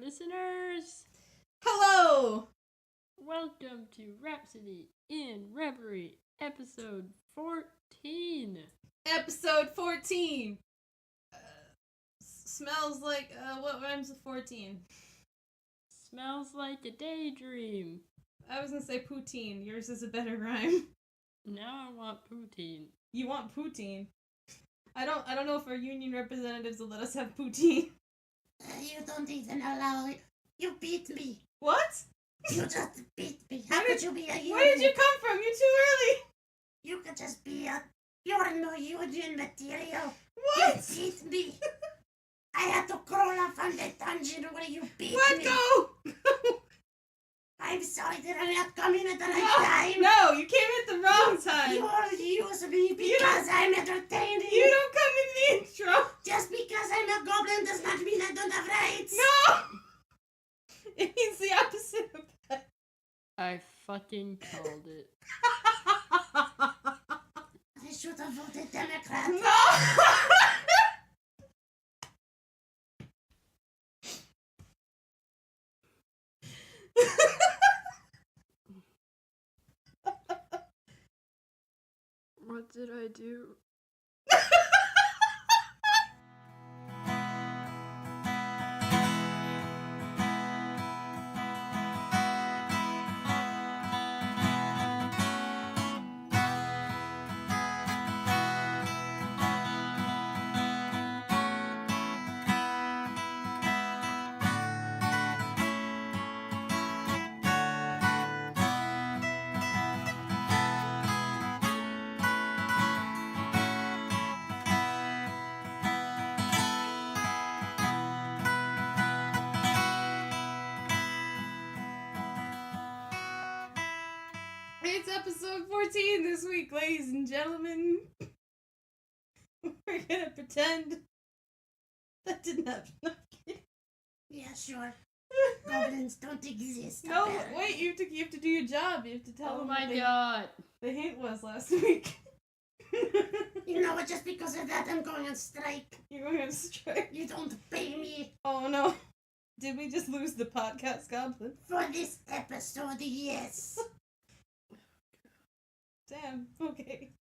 listeners! Hello! Welcome to Rhapsody In Reverie, episode 14. Episode 14! Smells like, what rhymes with 14? Smells like a daydream. I was gonna say poutine. Yours is a better rhyme. Now I want poutine. You want poutine? I don't know if our union representatives will let us have poutine. You don't even allow it. You beat me. What? You just beat me. How could you be a union? Where did you come from? You're too early. You could just be a... You're no union material. What? You beat me. I had to crawl off on the dungeon where you beat Let me. go! I'm sorry, did I not come in at the right time? No, you came at the wrong time. You only use me because I'm entertaining. You don't come in the intro. Just because I'm a goblin does not mean I don't have rights. No! It means the opposite of that. I fucking called it. I should have voted Democrat. No! What did I do? It's episode 14 this week, ladies and gentlemen. We're gonna pretend that didn't happen. Yeah, sure. Goblins don't exist. No, apparently. wait, you have to do your job. You have to tell Oh them my what god. the hint was last week. You know what? Just because of that, I'm going on strike. You're going on strike. You don't pay me Oh no. Did we just lose the podcast goblin? for this episode, yes. Damn, okay.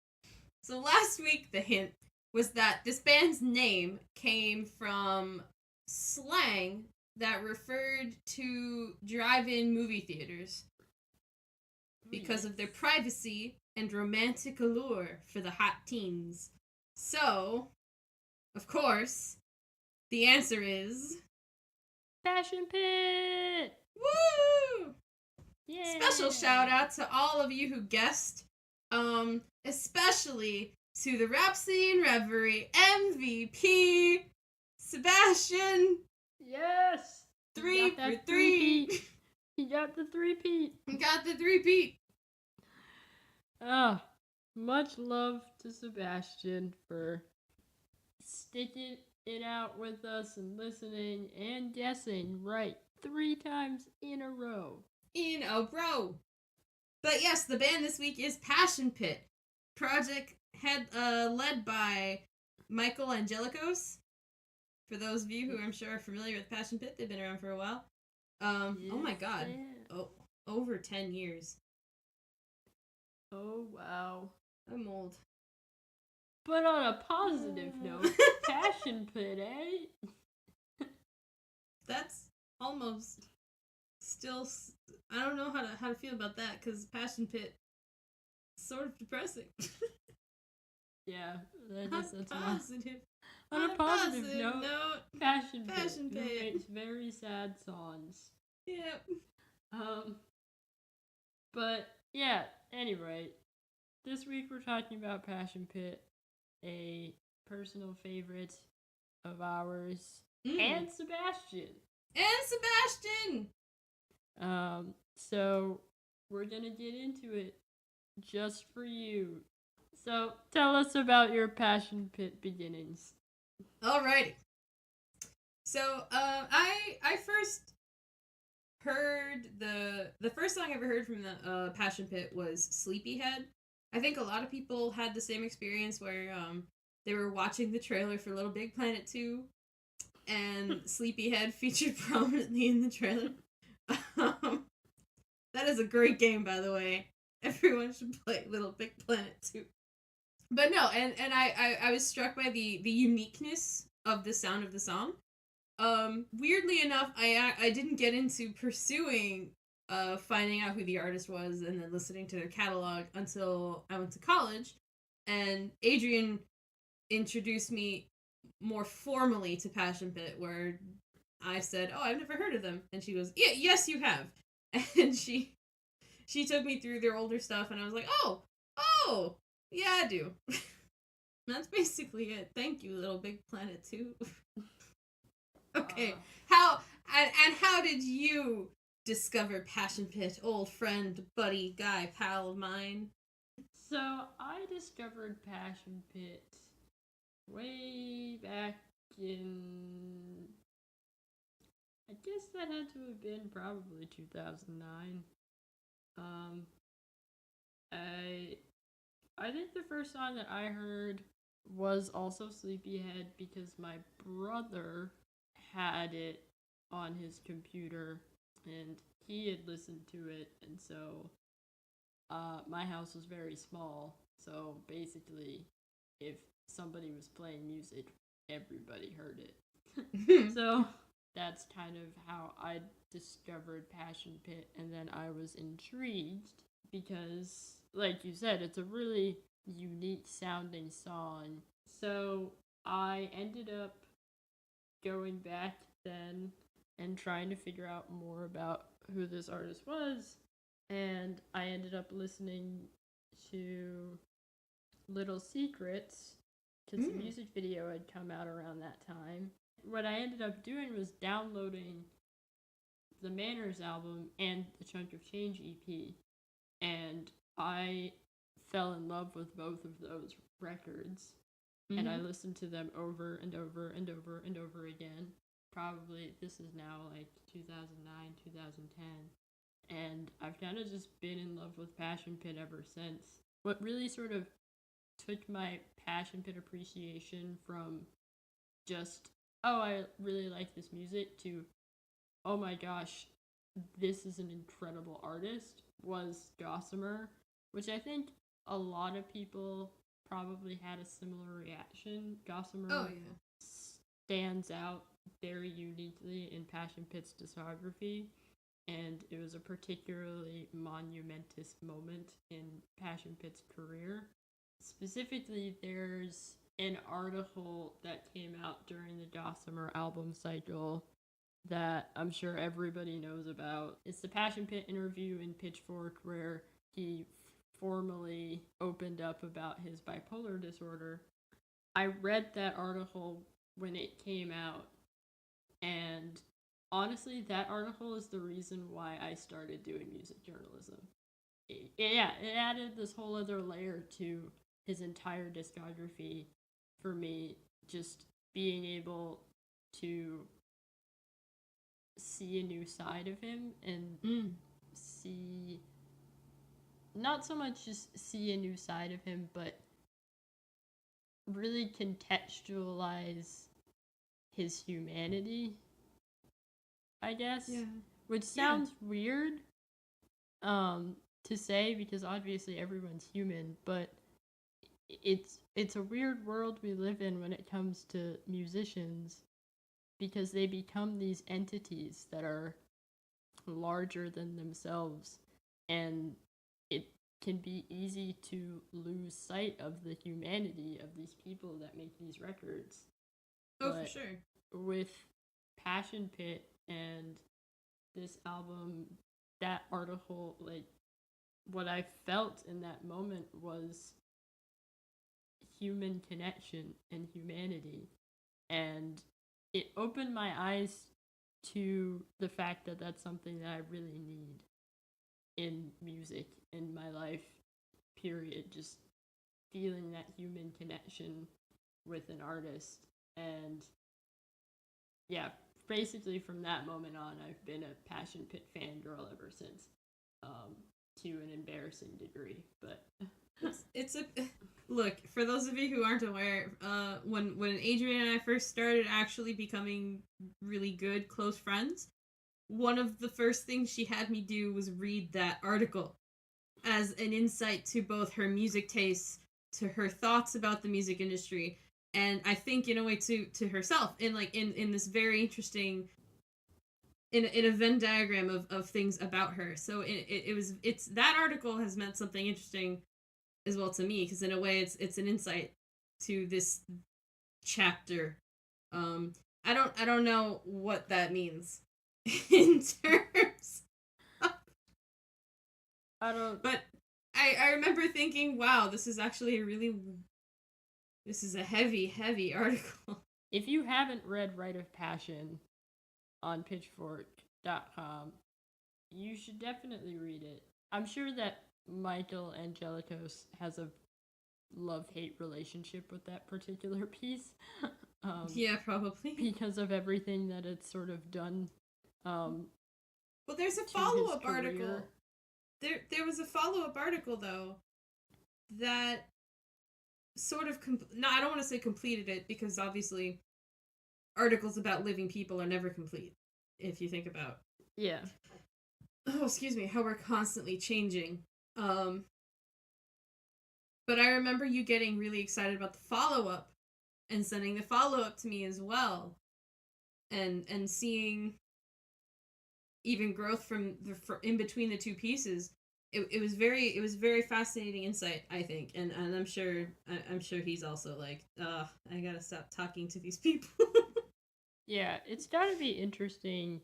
So last week, the hint was that this band's name came from slang that referred to drive-in movie theaters because of their privacy and romantic allure for the hot teens. So, of course, the answer is... Passion Pit! Woo! Yay! Special shout out to all of you who guessed, especially to the Rhapsody In Reverie MVP, Sebastian. Yes! 3 Got that for 3. three-peat. He got the three-peat. Got the 3-peat. Ah, much love to Sebastian for sticking it out with us and listening and guessing right 3 times in a row. In a row. But yes, the band this week is Passion Pit. Project led by Michael Angelakos. For those of you who I'm sure are familiar with Passion Pit, they've been around for a while. Oh my god. Yeah. Oh, over 10 years. Oh, wow. I'm old. But on a positive note, Passion Pit, eh? That's almost still. I don't know how to feel about that because Passion Pit is sort of depressing. Yeah, that's positive. on a positive note, Passion Pit Pit. makes very sad songs. Yep. But yeah, anyway, this week we're talking about Passion Pit, a personal favorite of ours, and Sebastian. So we're gonna get into it just for you. So tell us about your Passion Pit beginnings. Alrighty. So, I first heard the first song I ever heard from the Passion Pit was Sleepyhead. I think a lot of people had the same experience where they were watching the trailer for Little Big Planet 2 and Sleepyhead featured prominently in the trailer. That is a great game, by the way. Everyone should play Little Big Planet 2. But no, and I was struck by the uniqueness of the sound of the song. Weirdly enough, I didn't get into pursuing finding out who the artist was and then listening to their catalog until I went to college, and Adrienne introduced me more formally to Passion Pit, where I said, "Oh, I've never heard of them," and she goes, "Yeah, yes, you have," and she took me through their older stuff, and I was like, "Oh, yeah, I do." That's basically it. Thank you, Little Big Planet 2. Okay, how did you discover Passion Pit, old friend, buddy, guy, pal of mine? So I discovered Passion Pit way back in, I guess that had to have been probably 2009. I think the first song that I heard was also Sleepyhead because my brother had it on his computer and he had listened to it, and so my house was very small, so basically if somebody was playing music, everybody heard it. So that's kind of how I discovered Passion Pit, and then I was intrigued because, like you said, it's a really unique sounding song. So I ended up going back then and trying to figure out more about who this artist was, and I ended up listening to Little Secrets because the music video had come out around that time. What I ended up doing was downloading the Manners album and the Chunk of Change EP, and I fell in love with both of those records, and I listened to them over and over and over and over again. Probably this is now like 2009, 2010, and I've kind of just been in love with Passion Pit ever since. What really sort of took my Passion Pit appreciation from just, oh, I really like this music, to, oh my gosh, this is an incredible artist, was Gossamer, which I think a lot of people probably had a similar reaction. Gossamer stands out very uniquely in Passion Pit's discography, and it was a particularly monumentous moment in Passion Pit's career. Specifically, there's an article that came out during the Gossamer album cycle that I'm sure everybody knows about. It's the Passion Pit interview in Pitchfork where he formally opened up about his bipolar disorder. I read that article when it came out, and honestly, that article is the reason why I started doing music journalism. It added this whole other layer to his entire discography for me, just being able to see a new side of him and see, not so much just see a new side of him, but really contextualize his humanity, I guess. Yeah. Which sounds weird to say, because obviously everyone's human, but it's a weird world we live in when it comes to musicians, because they become these entities that are larger than themselves, and it can be easy to lose sight of the humanity of these people that make these records. For sure. With Passion Pit and this album, that article, like, what I felt in that moment was human connection and humanity, and it opened my eyes to the fact that that's something that I really need in music in my life, period. Just feeling that human connection with an artist. And yeah, basically from that moment on, I've been a Passion Pit fangirl ever since, to an embarrassing degree. But It's a look for those of you who aren't aware. When Adrienne and I first started actually becoming really good close friends, one of the first things she had me do was read that article as an insight to both her music tastes, to her thoughts about the music industry, and I think in a way to herself in this very interesting in a Venn diagram of things about her. So it's that article has meant something interesting as well to me, because in a way it's an insight to this chapter. I don't know what that means in terms I don't. but I remember thinking, wow, this is actually this is a heavy article. If you haven't read Rite of Passion on pitchfork.com, you should definitely read it. I'm sure that Michael Angelakos has a love-hate relationship with that particular piece. Yeah, probably. Because of everything that it's sort of done. Well, there's a to follow-up his career. article. There was a follow-up article, though, that sort of... No, I don't want to say completed it, because obviously articles about living people are never complete, if you think about... Yeah. Oh, excuse me, how we're constantly changing. But I remember you getting really excited about the follow-up and sending the follow-up to me as well. And seeing even growth from in between the two pieces. It was very fascinating insight, I think. And I'm sure he's also like, I gotta stop talking to these people. Yeah, it's gotta be interesting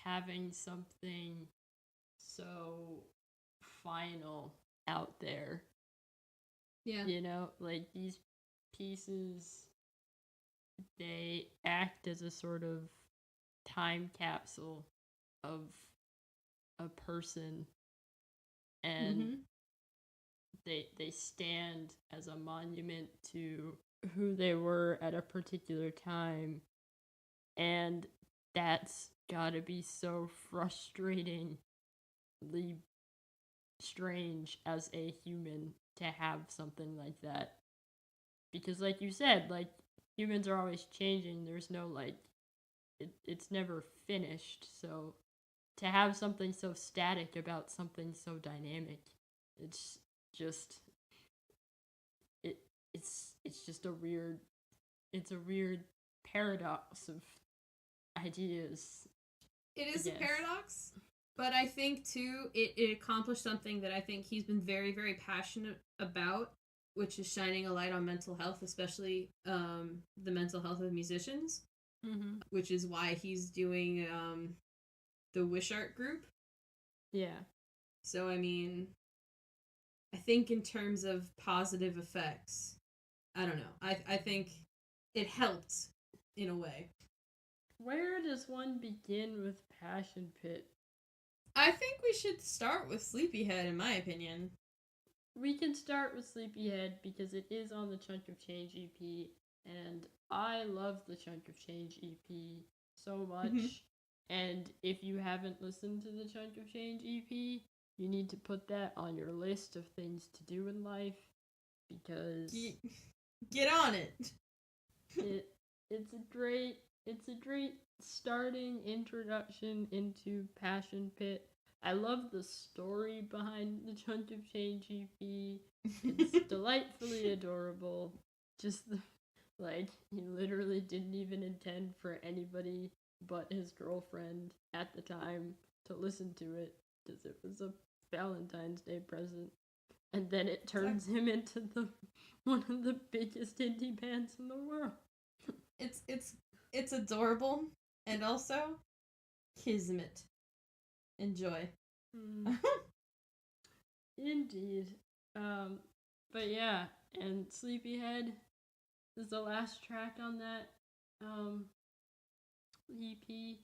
having something so final out there. Yeah. You know, like these pieces, they act as a sort of time capsule of a person, and they stand as a monument to who they were at a particular time, and that's gotta be so frustratingly strange as a human to have something like that, because like you said, like humans are always changing. There's no like it's never finished. So to have something so static about something so dynamic, it's just it's just a weird paradox of ideas. It is a paradox, but I think too it accomplished something that I think he's been very, very passionate about, which is shining a light on mental health, especially the mental health of musicians, which is why he's doing the Wish Art group. Yeah. So I mean, I think in terms of positive effects, I don't know. I think it helped in a way. Where does one begin with Passion Pit? I think we should start with Sleepyhead, in my opinion. We can start with Sleepyhead because it is on the Chunk of Change EP, and I love the Chunk of Change EP so much. And if you haven't listened to the Chunk of Change EP, you need to put that on your list of things to do in life, because get on it. It's a great starting introduction into Passion Pit. I love the story behind the Chunk of Change EP. It's delightfully adorable. Just like he literally didn't even intend for anybody but his girlfriend at the time to listen to it, because it was a Valentine's Day present. And then it turns him into one of the biggest indie bands in the world. It's adorable, and also kismet. Enjoy. Indeed. But yeah, and Sleepyhead is the last track on that EP.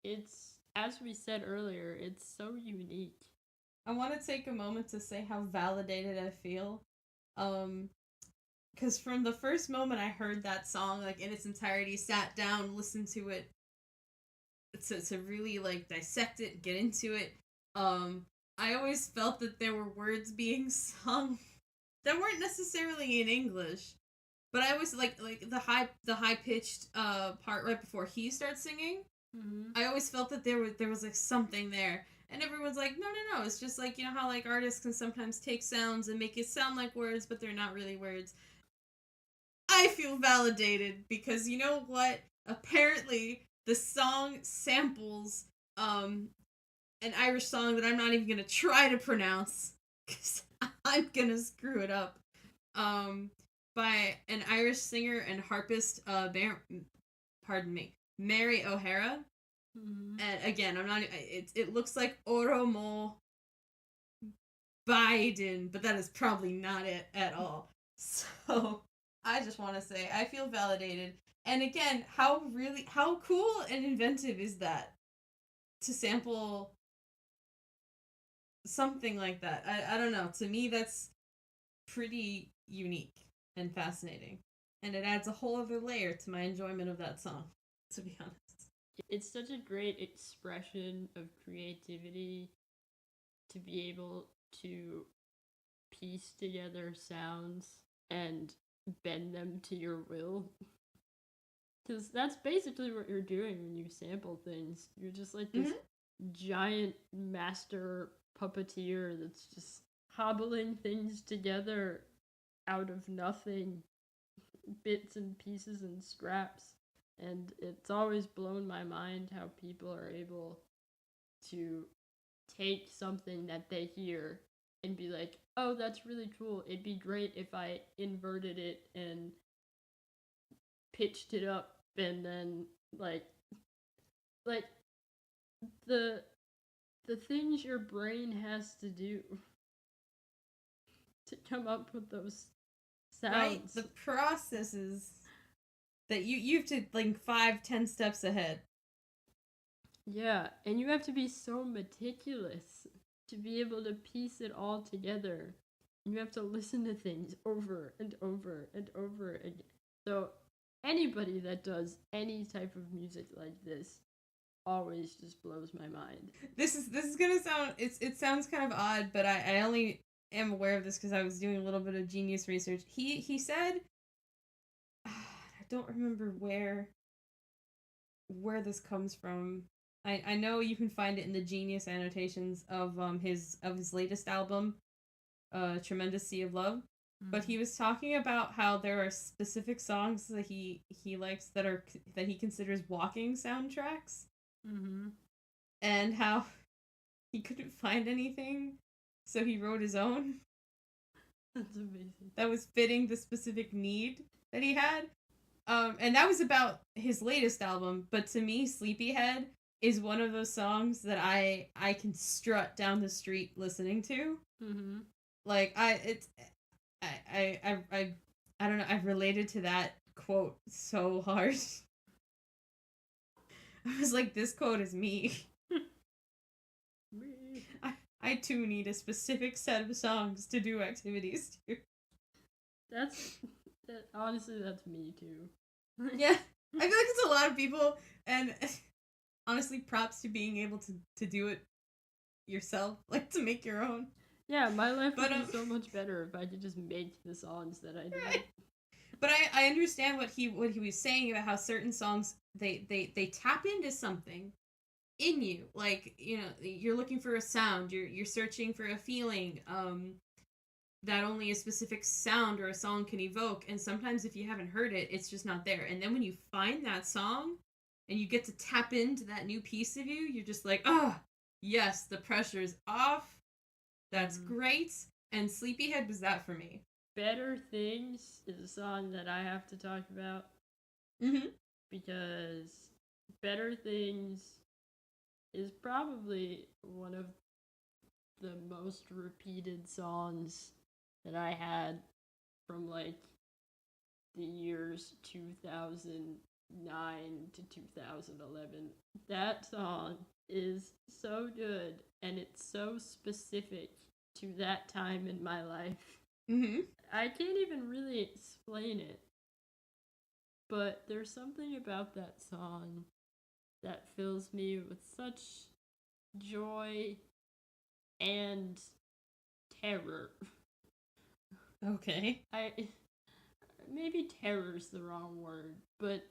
It's, as we said earlier, it's so unique. I want to take a moment to say how validated I feel. Because from the first moment I heard that song, like, in its entirety, sat down, listened to it, to really, like, dissect it, get into it, I always felt that there were words being sung that weren't necessarily in English. But I always like the high pitched part right before he starts singing. Mm-hmm. I always felt that there was like something there. And everyone's like, no, it's just like, you know how like artists can sometimes take sounds and make it sound like words, but they're not really words. I feel validated because you know what? Apparently the song samples an Irish song that I'm not even gonna try to pronounce because I'm gonna screw it up. By an Irish singer and harpist, pardon me, Mary O'Hara. Mm-hmm. And again, I'm not. It looks like Oromo Biden, but that is probably not it at all. So I just want to say I feel validated. And again, how cool and inventive is that to sample something like that? I don't know. To me, that's pretty unique and fascinating, and it adds a whole other layer to my enjoyment of that song. To be honest. It's such a great expression of creativity to be able to piece together sounds and bend them to your will. Because that's basically what you're doing when you sample things. You're just like this giant master puppeteer that's just hobbling things together out of nothing, bits and pieces and scraps. And it's always blown my mind how people are able to take something that they hear and be like, oh, that's really cool. It'd be great if I inverted it and pitched it up and then like the things your brain has to do to come up with those sounds. Right? The processes that you have to think 5-10 steps ahead. Yeah, and you have to be so meticulous to be able to piece it all together. You have to listen to things over and over and over again. So anybody that does any type of music like this always just blows my mind. This is gonna sound it sounds kind of odd, but I only am aware of this because I was doing a little bit of Genius research. He said, I don't remember where this comes from. I know you can find it in the Genius annotations of his latest album, Tremendous Sea of Love. But he was talking about how there are specific songs that he likes that he considers walking soundtracks. Mm-hmm. And how he couldn't find anything, so he wrote his own. That's amazing. That was fitting the specific need that he had. And that was about his latest album. But to me, Sleepyhead is one of those songs that I can strut down the street listening to. Mm-hmm. Like I don't know. I've related to that quote so hard. I was like, this quote is me. I too need a specific set of songs to do activities to. Honestly, that's me too. Yeah, I feel like it's a lot of people, and honestly, props to being able to do it yourself, like to make your own. Yeah, my life would be so much better if I could just make the songs that I do. Right. But I understand what he was saying about how certain songs they tap into something in you, like, you know, you're looking for a sound, you're searching for a feeling that only a specific sound or a song can evoke, and sometimes if you haven't heard it, it's just not there. And then when you find that song and you get to tap into that new piece of you, you're just like, oh yes, the pressure's off. That's great. And Sleepyhead was that for me. Better Things is a song that I have to talk about. Mm-hmm. Because Better Things is probably one of the most repeated songs that I had from like the years 2009 to 2011. That song is so good and it's so specific to that time in my life. Mm-hmm. I can't even really explain it, but there's something about that song that fills me with such joy and terror. Okay. Maybe terror's the wrong word, but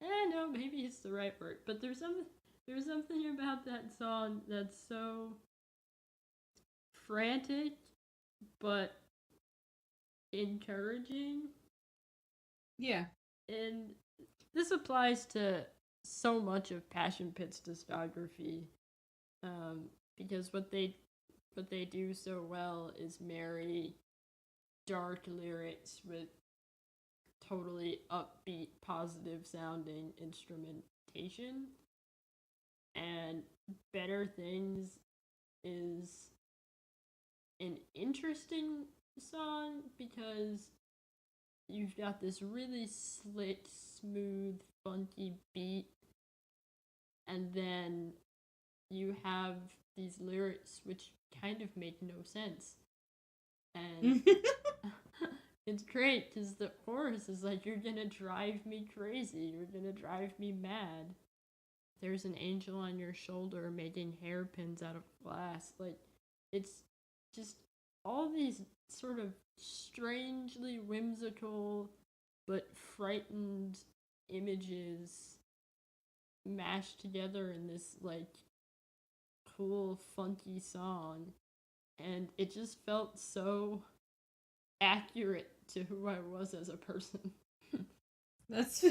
no, maybe it's the right word. But there's something about that song that's so frantic, but encouraging. Yeah. And this applies to so much of Passion Pit's discography, because what they do so well is marry dark lyrics with totally upbeat, positive sounding instrumentation. And Better Things is an interesting song because you've got this really slick, smooth, funky beat, and then you have these lyrics which kind of make no sense. And it's great because the chorus is like, you're gonna drive me crazy, you're gonna drive me mad. There's an angel on your shoulder making hairpins out of glass. Like, it's just all these sort of strangely whimsical but frightened images mashed together in this, like, cool, funky song. And it just felt so accurate to who I was as a person. That's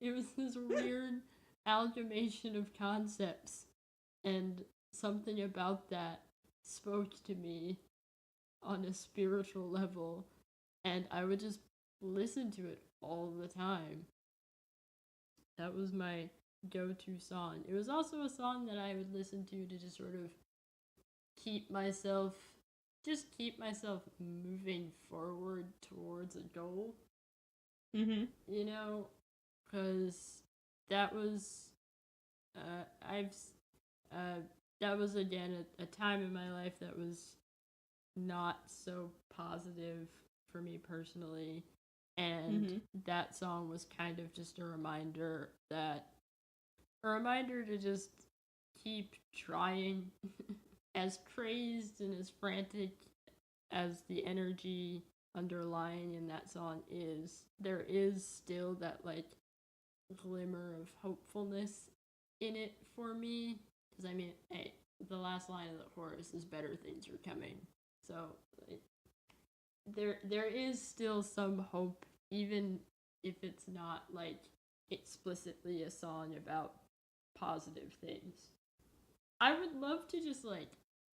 It was this weird amalgamation of concepts, and something about that spoke to me on a spiritual level, and I would just listen to it all the time. That was my go-to song. It was also a song that I would listen to just sort of keep myself moving forward towards a goal. Mm-hmm. You know, because that was that was again a time in my life that was not so positive for me personally, and that song was kind of just a reminder to just keep trying. As crazed and as frantic as the energy underlying in that song is, there is still that, like, glimmer of hopefulness in it for me. Because, I mean, hey, the last line of the chorus is better things are coming. So, there is still some hope, even if it's not, like, explicitly a song about positive things. I would love to just, like,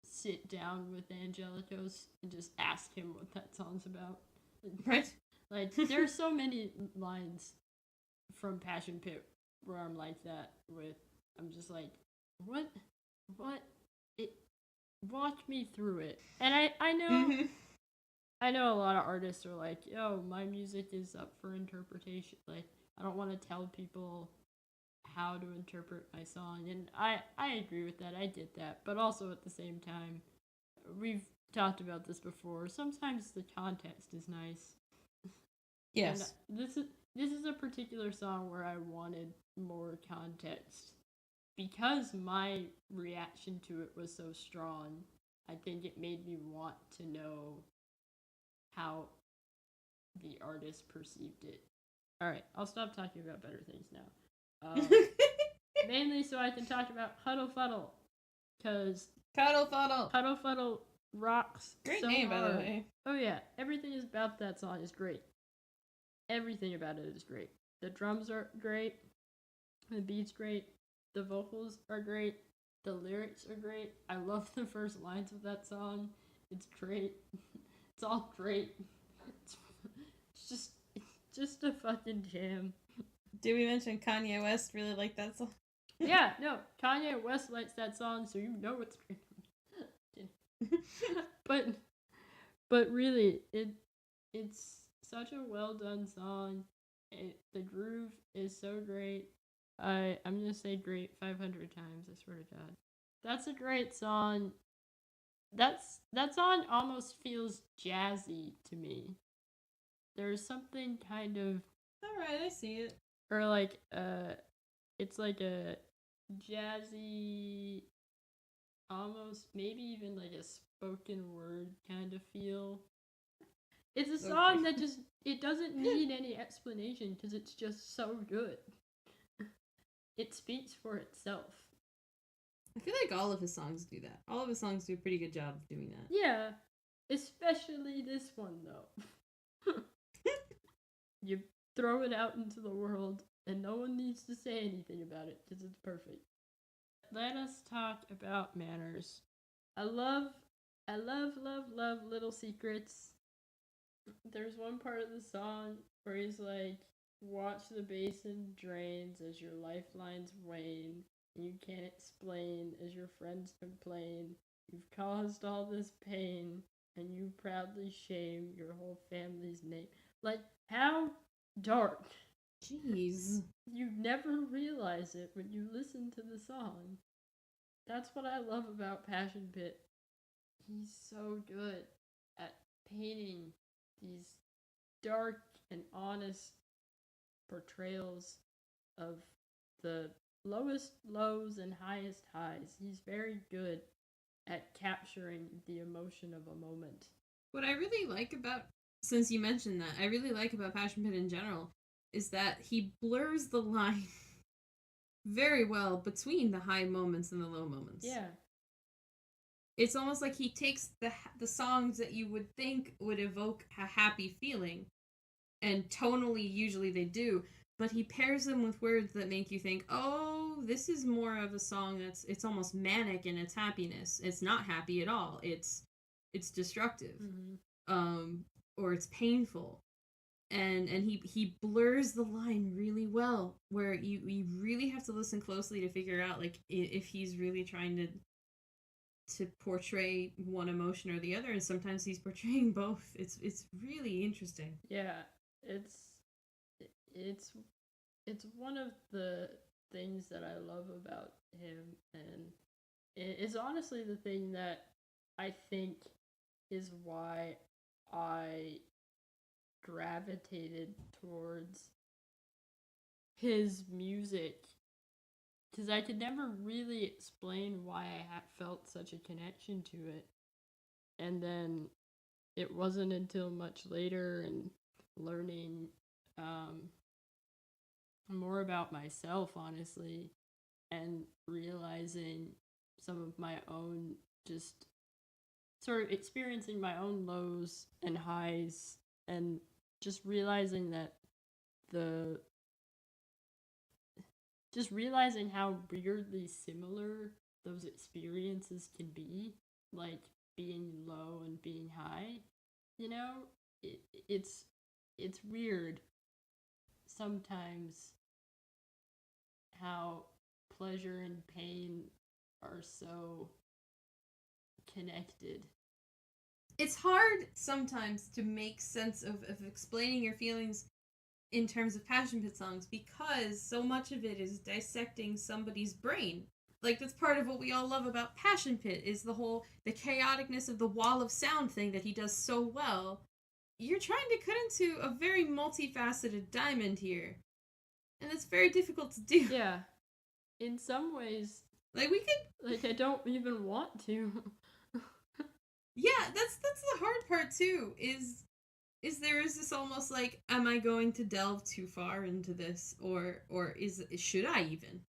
sit down with Angelakos and just ask him what that song's about. Right? Like, there are so many lines from Passion Pit where I'm like that I'm just like, what, walk me through it. And I know, I know a lot of artists are like, yo, my music is up for interpretation. Like, I don't want to tell people how to interpret my song, and I agree with that. I did that, but also at the same time, we've talked about this before. Sometimes the context is nice. Yes. And this is a particular song where I wanted more context because my reaction to it was so strong. I think it made me want to know how the artist perceived it. All right, I'll stop talking about Better Things now. Mainly so I can talk about Huddle Fuddle, because Cuddle Fuddle. Huddle Fuddle rocks. Great so name, by hard. the way. Oh yeah, everything about that song is great. Everything about it is great. The drums are great. The beat's great. The vocals are great. The lyrics are great. I love the first lines of that song. It's great. It's all great. It's just a fucking jam. Did we mention Kanye West really liked that song? Yeah, no, Kanye West likes that song, so you know it's great. but really, it's such a well done song. The groove is so great. I'm gonna say great 500 times. I swear to God, that's a great song. That song almost feels jazzy to me. There's something kind of Alright, I see it. or like it's like a jazzy almost maybe even like a spoken word kind of feel. It's a Okay. song that just, it doesn't need any explanation because it's just so good. It speaks for itself. I feel like all of his songs do that. All of his songs do a pretty good job of doing that. Yeah, especially this one though. You throw it out into the world and no one needs to say anything about it because it's perfect. Let us talk about manners. I love, love Little Secrets. There's one part of the song where he's like, watch the basin drains as your lifelines wane. You can't explain as your friends complain. You've caused all this pain, and you proudly shame your whole family's name. Like, how dark. Jeez. You never realize it when you listen to the song. That's what I love about Passion Pit. He's so good at painting these dark and honest portrayals of the lowest lows and highest highs. He's very good at capturing the emotion of a moment. What I really like about, since you mentioned that, I really like about Passion Pit in general is that he blurs the line very well between the high moments and the low moments. Yeah. It's almost like he takes the songs that you would think would evoke a happy feeling, and tonally usually they do, but he pairs them with words that make you think, oh, this is more of a song it's almost manic in its happiness. It's not happy at all. It's destructive. Or it's painful. And he blurs the line really well, where you really have to listen closely to figure out like if he's really trying to portray one emotion or the other, and sometimes he's portraying both. It's really interesting. Yeah, it's one of the things that I love about him, and it's honestly the thing that I think is why I gravitated towards his music, because I could never really explain why I felt such a connection to it. And then it wasn't until much later and learning more about myself, honestly, and realizing some of my own, just sort of experiencing my own lows and highs, and just realizing that just realizing how weirdly similar those experiences can be, like being low and being high. You know, it's weird sometimes how pleasure and pain are so connected. It's hard sometimes to make sense of explaining your feelings in terms of Passion Pit songs, because so much of it is dissecting somebody's brain. Like, that's part of what we all love about Passion Pit, is the chaoticness of the wall of sound thing that he does so well. You're trying to cut into a very multifaceted diamond here, and it's very difficult to do. Yeah. In some ways, like, we could, like, I don't even want to. Yeah, that's the hard part too, is there is this almost like, am I going to delve too far into this, or should I even?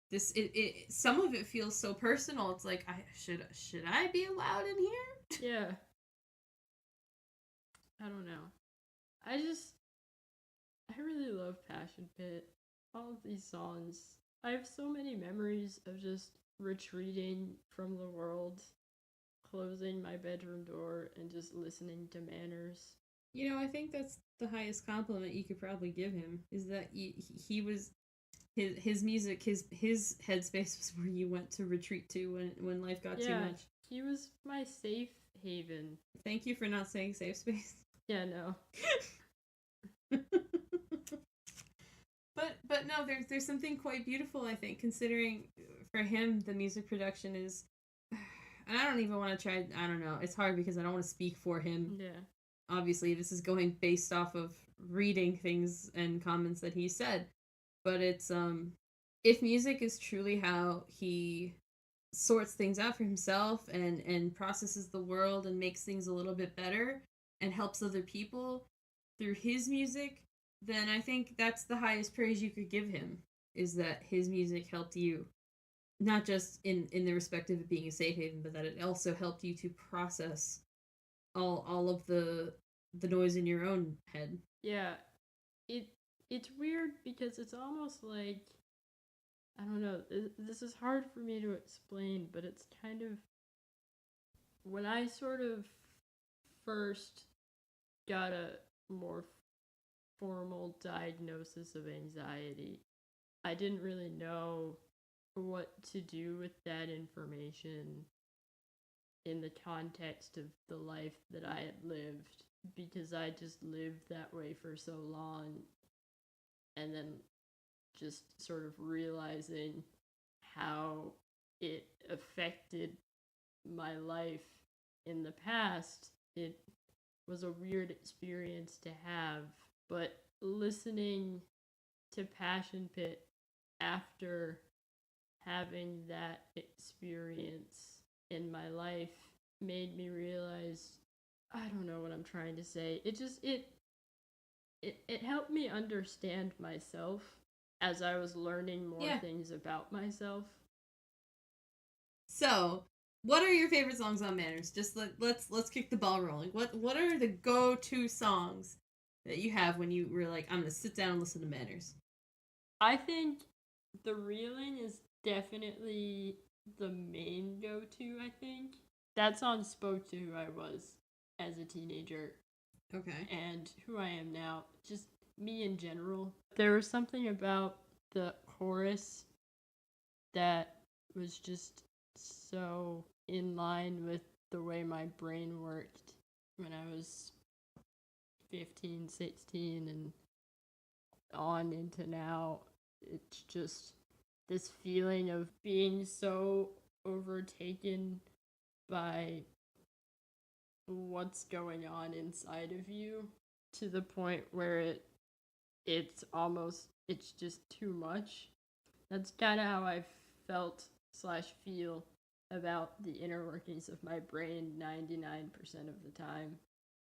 This it some of it feels so personal. It's like, should I be allowed in here? Yeah. I don't know. I really love Passion Pit. All of these songs. I have so many memories of just retreating from the world, closing my bedroom door, and just listening to Manners. You know, I think that's the highest compliment you could probably give him, is that he was, his music, his headspace was where you went to retreat to when life got too much. He was my safe haven. Thank you for not saying safe space. Yeah, no. But no, there's something quite beautiful, I think, considering for him the music production is, and I don't even want to try, I don't know, it's hard because I don't want to speak for him. Yeah. Obviously, this is going based off of reading things and comments that he said, but it's if music is truly how he sorts things out for himself and processes the world and makes things a little bit better and helps other people through his music, then I think that's the highest praise you could give him, is that his music helped you, not just in the respect of it being a safe haven, but that it also helped you to process all of the noise in your own head. Yeah, it's weird because it's almost like, I don't know, this is hard for me to explain, but it's kind of, when I sort of first got a more formal diagnosis of anxiety, I didn't really know what to do with that information in the context of the life that I had lived, because I just lived that way for so long, and then just sort of realizing how it affected my life in the past. It was a weird experience to have, but listening to Passion Pit after having that experience in my life made me realize, I don't know what I'm trying to say. It helped me understand myself as I was learning more things about myself. So, what are your favorite songs on Manners? Just let's kick the ball rolling. What are the go-to songs that you have when you were like, I'm gonna sit down and listen to Manners? I think The Reeling is definitely the main go-to, I think. That song spoke to who I was as a teenager. Okay. And who I am now. Just me in general. There was something about the chorus that was just so in line with the way my brain worked when I was 15, 16, and on into now. It's just this feeling of being so overtaken by what's going on inside of you, to the point where it's just too much. That's kind of how I felt / feel about the inner workings of my brain 99% of the time.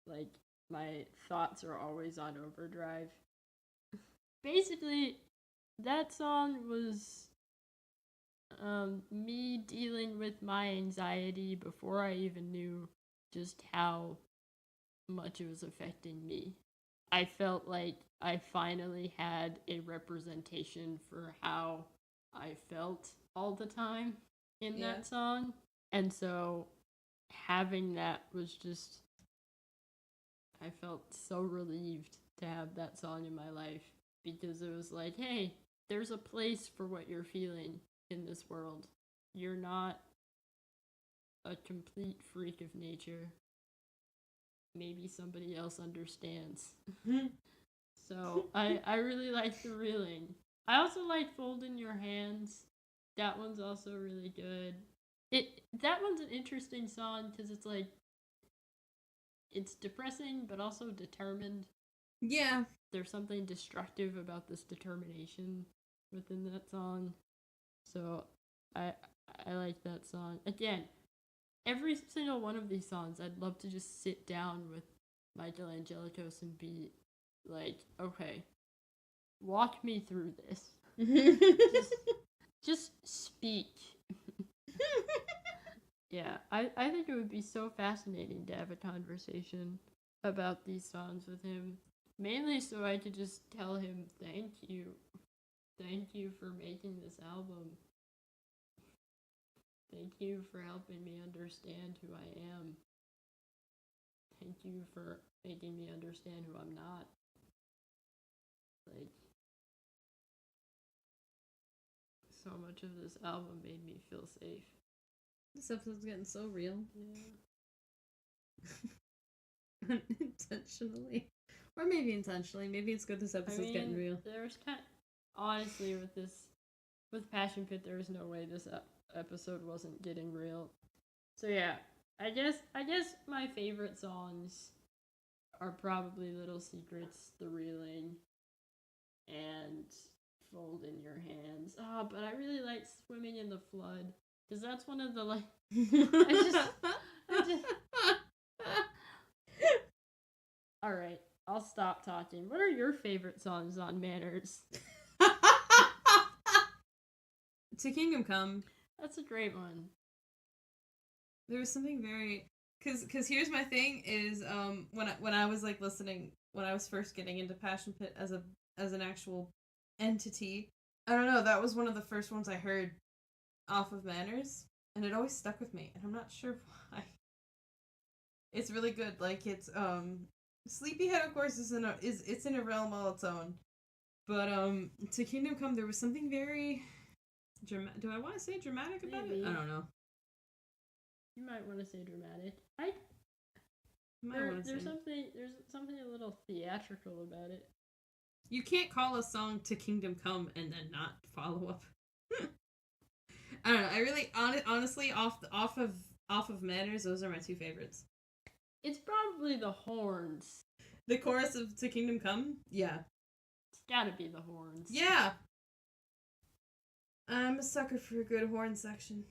Like, my thoughts are always on overdrive. Basically, that song was me dealing with my anxiety before I even knew just how much it was affecting me. I felt like I finally had a representation for how I felt all the time in that song. And so having that was just, I felt so relieved to have that song in my life, because it was like, hey, there's a place for what you're feeling in this world. You're not a complete freak of nature. Maybe somebody else understands. So I really like The Reeling. I also like Fold in Your Hands. That one's also really good. That one's an interesting song because it's like, it's depressing but also determined. Yeah. There's something destructive about this determination within that song. So I like that song. Again, every single one of these songs, I'd love to just sit down with Michael Angelakos and be like, okay, walk me through this. just speak. Yeah, I think it would be so fascinating to have a conversation about these songs with him. Mainly so I could just tell him, thank you. Thank you for making this album. Thank you for helping me understand who I am. Thank you for making me understand who I'm not. Like, so much of this album made me feel safe. This episode's getting so real. Yeah. Unintentionally. Or maybe intentionally. Maybe it's good this episode's getting real. There's honestly, with Passion Pit, there was no way this episode wasn't getting real. So yeah, I guess my favorite songs are probably Little Secrets, The Reeling, and Fold in Your Hands. Oh, but I really like Swimming in the Flood. Because that's one of the, like... I just... Alright, I'll stop talking. What are your favorite songs on Manners? To Kingdom Come. That's a great one. There was something very... Because here's my thing is, when I was, like, listening, when I was first getting into Passion Pit as an actual entity, I don't know, that was one of the first ones I heard off of Manners, and it always stuck with me, and I'm not sure why. It's really good. Like, it's Sleepyhead, of course, is it's in a realm all its own, but to Kingdom Come, there was something very dramatic. Do I want to say dramatic about Maybe. it? I don't know. You might want to say dramatic. There's something a little theatrical about it. You can't call a song To Kingdom Come and then not follow up. I don't know. I really, honestly, off of Manners, those are my two favorites. It's probably the horns. The chorus of To Kingdom Come? Yeah. It's gotta be the horns. Yeah. I'm a sucker for a good horn section.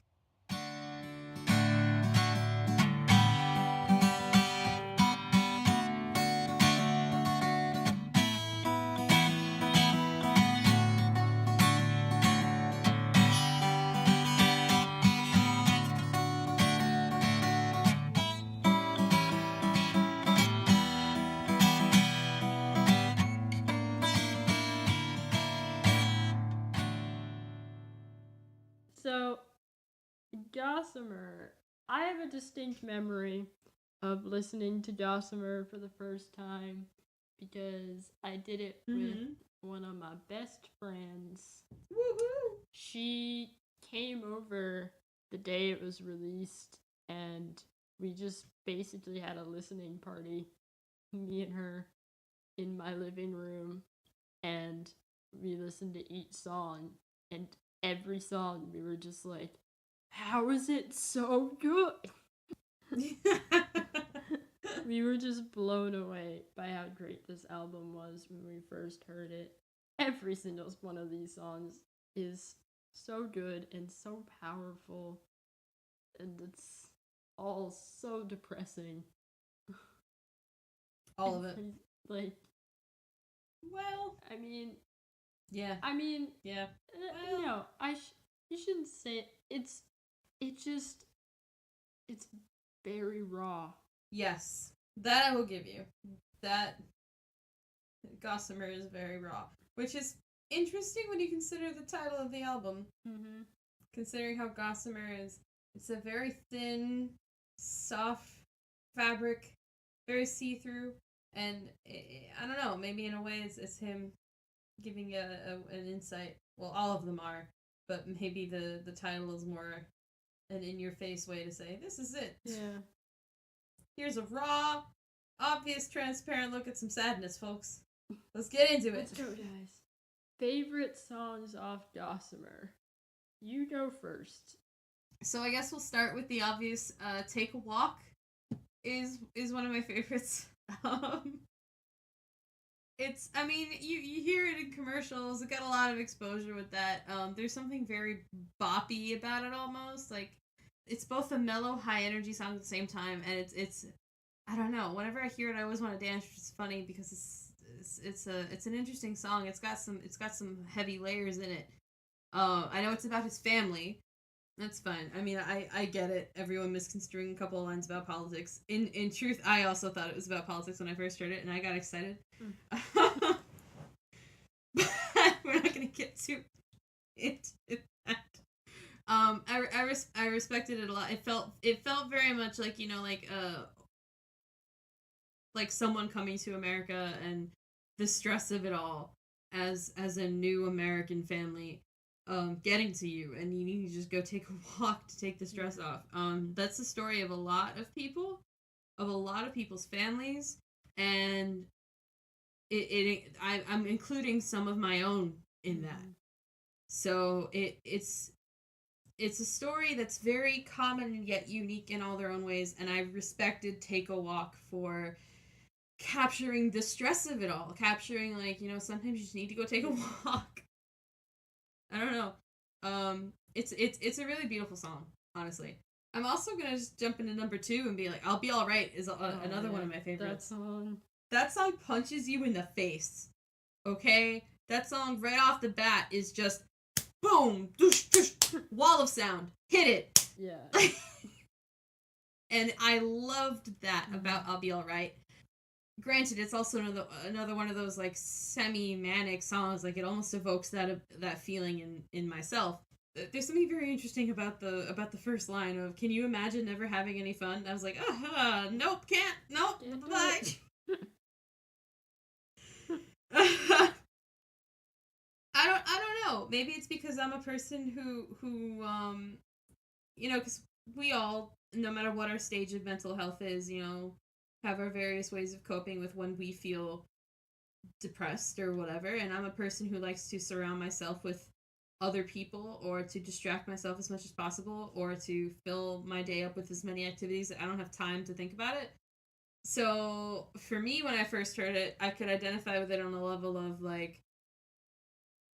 So, Gossamer. I have a distinct memory of listening to Gossamer for the first time because I did it with one of my best friends. Woohoo! She came over the day it was released, and we just basically had a listening party, me and her, in my living room, and we listened to each song, and every song we were just like, how is it so good? We were just blown away by how great this album was when we first heard it. Every single one of these songs is so good and so powerful, and it's all so depressing. All of it. Like, Well, I mean, yeah. Yeah. Well, no, you shouldn't say it. It's very raw. Yes. That I will give you. That Gossamer is very raw. Which is interesting when you consider the title of the album. Mm-hmm. Considering how Gossamer is. It's a very thin, soft fabric, very see-through, and I don't know, maybe in a way it's him giving an insight. Well, all of them are, but maybe the title is more an in-your-face way to say, this is it. Yeah. Here's a raw, obvious, transparent look at some sadness, folks. Let's get into it. Let's go, guys. Favorite songs off Gossamer? You go first. So I guess we'll start with the obvious. Take a Walk is one of my favorites. It's, I mean, you hear it in commercials. It got a lot of exposure with that. There's something very boppy about it almost. Like, it's both a mellow, high energy song at the same time, and it's I don't know. Whenever I hear it, I always want to dance. It's funny because it's an interesting song. It's got some heavy layers in it. I know it's about his family. That's fine. I mean, I get it. Everyone misconstruing a couple of lines about politics. In truth, I also thought it was about politics when I first heard it, and I got excited. But we're not gonna get too into that. I respected it a lot. It felt very much like, you know, like someone coming to America and the stress of it all as a new American family getting to you, and you need to just go take a walk to take the stress off. That's the story of a lot of people, of a lot of people's families, and I'm including some of my own in that. So it's a story that's very common and yet unique in all their own ways, and I respected Take a Walk for capturing the stress of it all, capturing, like, you know, sometimes you just need to go take a walk. I don't know. It's a really beautiful song, honestly. I'm also gonna just jump into number 2 and be like, "I'll Be Alright" is another one of my favorites. That song punches you in the face. Okay, that song right off the bat is just boom, doosh, doosh, wall of sound. Hit it. Yeah. And I loved that about "I'll Be Alright." Granted, it's also another one of those like semi-manic songs. Like it almost evokes that feeling in myself. There's something very interesting about the first line of "Can you imagine never having any fun?" I was like, nope, can't, nope, bye. I don't know. Maybe it's because I'm a person who because we all, no matter what our stage of mental health is, have our various ways of coping with when we feel depressed or whatever. And I'm a person who likes to surround myself with other people, or to distract myself as much as possible, or to fill my day up with as many activities that I don't have time to think about it. So for me, when I first heard it, I could identify with it on a level of like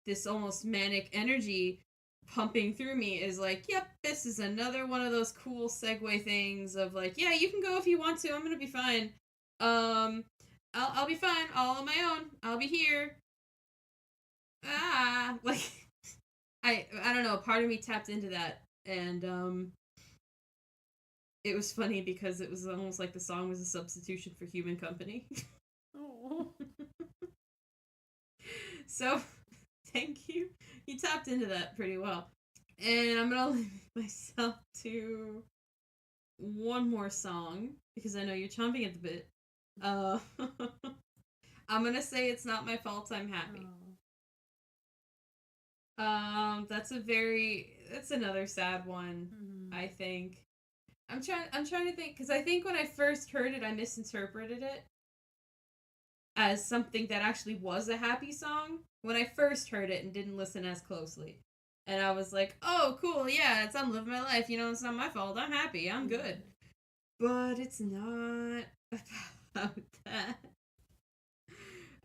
this almost manic energy pumping through me is like, yep, this is another one of those cool segue things of like, yeah, you can go if you want to. I'm gonna be fine. I'll be fine all on my own. I'll be here. Like I don't know. Part of me tapped into that, and it was funny because it was almost like the song was a substitution for human company. Oh. So, thank you. You tapped into that pretty well. And I'm gonna limit myself to one more song because I know you're chomping at the bit. I'm gonna say "It's Not My Fault I'm Happy." That's another sad one. I think. I'm trying to think because I think when I first heard it, I misinterpreted it as something that actually was a happy song when I first heard it and didn't listen as closely. And I was like, oh, cool, yeah, I'm living my life, it's not my fault, I'm happy, I'm good. But it's not about that.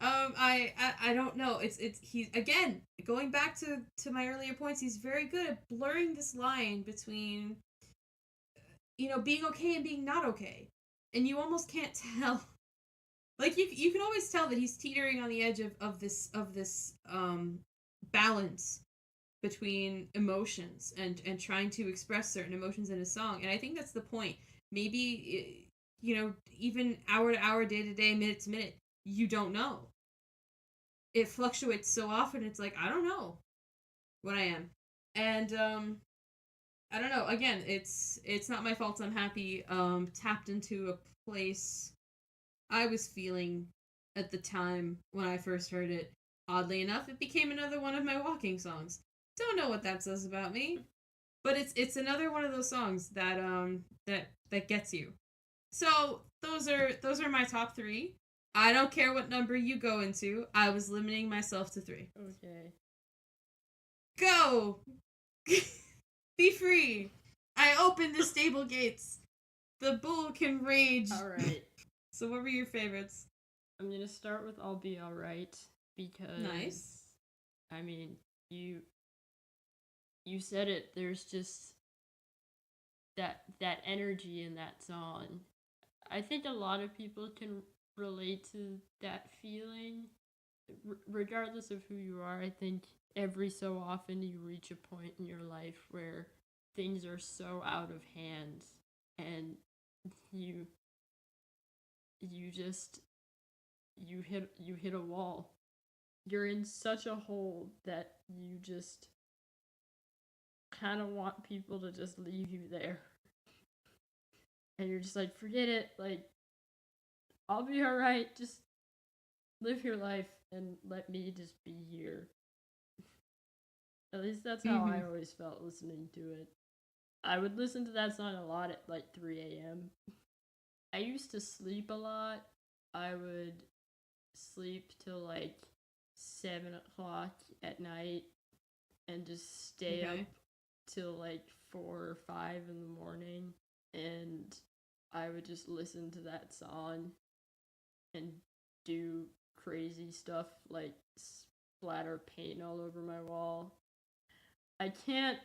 I don't know. He's again going back to my earlier points. He's very good at blurring this line between being okay and being not okay, and you almost can't tell. Like you can always tell that he's teetering on the edge of this balance between emotions and trying to express certain emotions in a song. And I think that's the point. Maybe even hour to hour, day to day, minute to minute, you don't know. It fluctuates so often. It's like I don't know what I am, and I don't know. Again, it's not my fault. I'm happy. Tapped into a place I was feeling at the time when I first heard it. Oddly enough, it became another one of my walking songs. Don't know what that says about me, but it's another one of those songs that gets you. So those are my top 3. I don't care what number you go into. I was limiting myself to 3. Okay. Go! Be free! I opened the stable gates. The bull can rage. Alright. So what were your favorites? I'm gonna start with "I'll Be Alright" because nice. I mean, you said it. There's just that energy in that song. I think a lot of people can relate to that feeling, regardless of who you are. I think every so often you reach a point in your life where things are so out of hand, and you hit a wall. You're in such a hole that you just kind of want people to just leave you there. And you're just like, forget it, like, I'll be alright, just live your life and let me just be here. At least that's how I always felt listening to it. I would listen to that song a lot at like 3 a.m. I used to sleep a lot. I would sleep till like 7 o'clock at night and just stay up till like 4 or 5 in the morning. And I would just listen to that song and do crazy stuff like splatter paint all over my wall. I can't